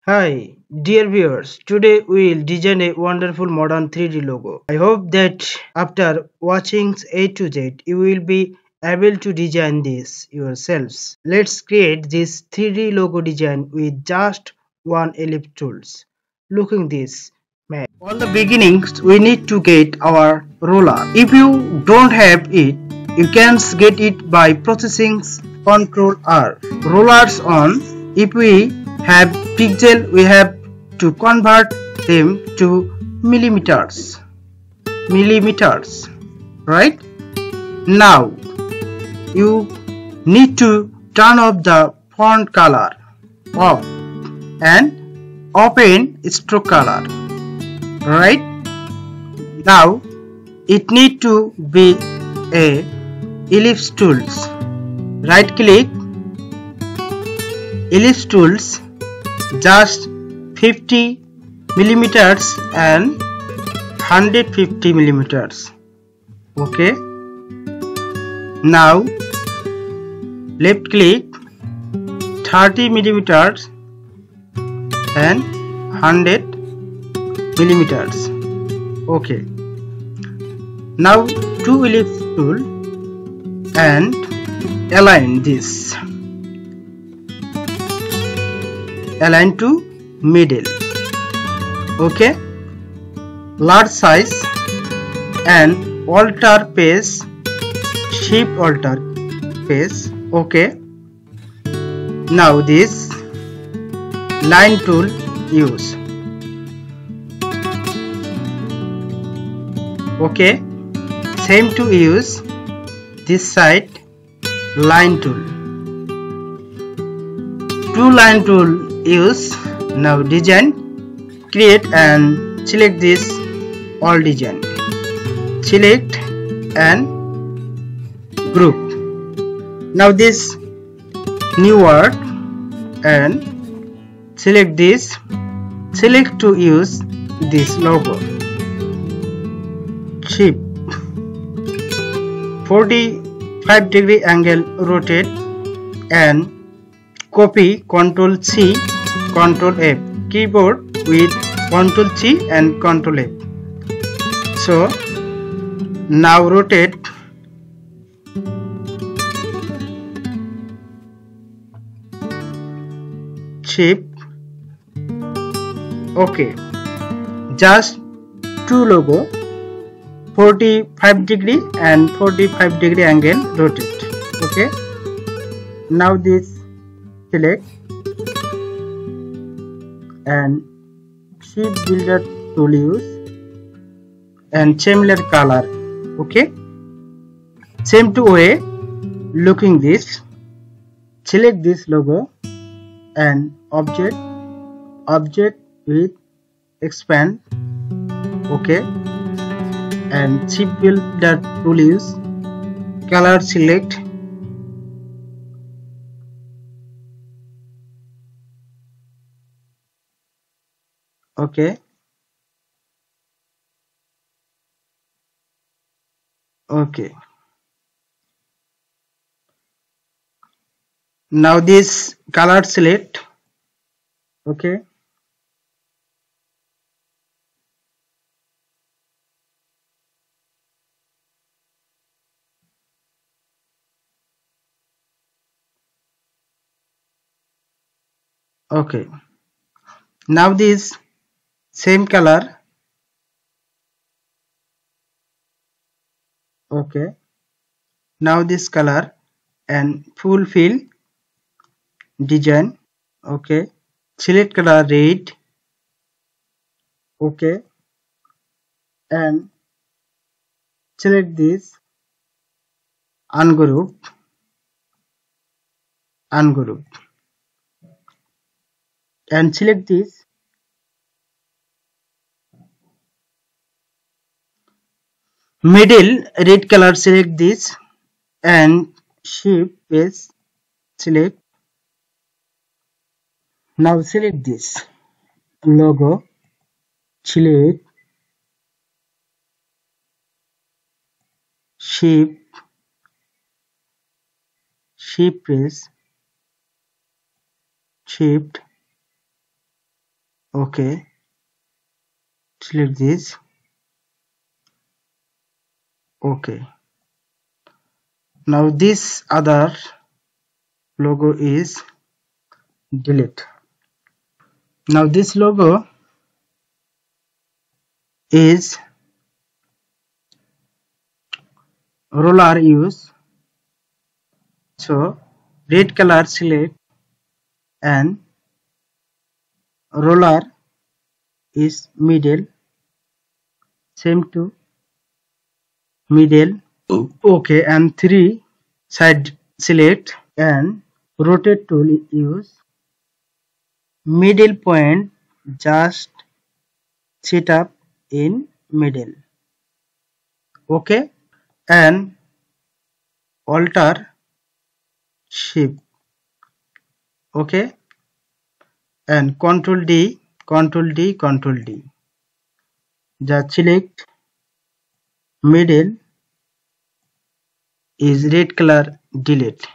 Hi, dear viewers. Today we will design a wonderful modern 3D logo. I hope that after watching A to Z, you will be able to design this yourselves. Let's create this 3D logo design with just one ellipse tools. Looking this. On the beginnings, we need to get our roller. If you don't have it, you can get it by processing Ctrl R. Rollers on. If we have pixel, we have to convert them to millimeters. Millimeters. Right? Now, you need to turn off the font color off and open stroke color. Right? Now it need to be a ellipse tools. Right click ellipse tools, just 50 millimeters and 150 millimeters. Okay. Now left click 30 millimeters and 100 millimeters. Okay. Now two ellipse tool and align this. Align to middle. Okay. Large size and alter pace. Shift alter pace. Okay. Now this line tool use. Okay, same to use this side line tool. Two line tool use. Now design, create and select this all design. Select and group. Now this new word and select this. Select to use this logo. Shift 45-degree angle rotate and copy Ctrl C Ctrl F keyboard with Ctrl C and Ctrl F. So now rotate shift. Okay, just two logo 45-degree and 45-degree angle rotate. Okay. Now this select and shift builder tool use and similar color. Okay. Same to way. Looking this. Select this logo and object with expand. Okay. And shift builder tool use, color select, okay, okay. Now this color select, okay. Okay. Now this same color. Okay. Now this color and fulfill design. Okay. Select color red. Okay. And select this ungroup. And select this middle red color, select this and shift paste select. Now select this logo, select shift press shift Okay, select this. Okay, now this other logo is delete. Now this logo is roller use, so red color select and roller is middle, same to middle. Okay, and 3 side select and rotate tool use, middle point just sit up in middle. Okay, and alter shape. Okay, and control D, just select middle is red color, delete.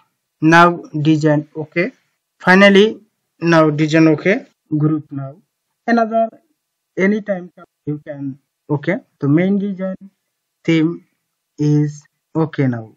Now design okay. Finally, now design okay. Group now. Another anytime you can okay. The main design theme is okay now.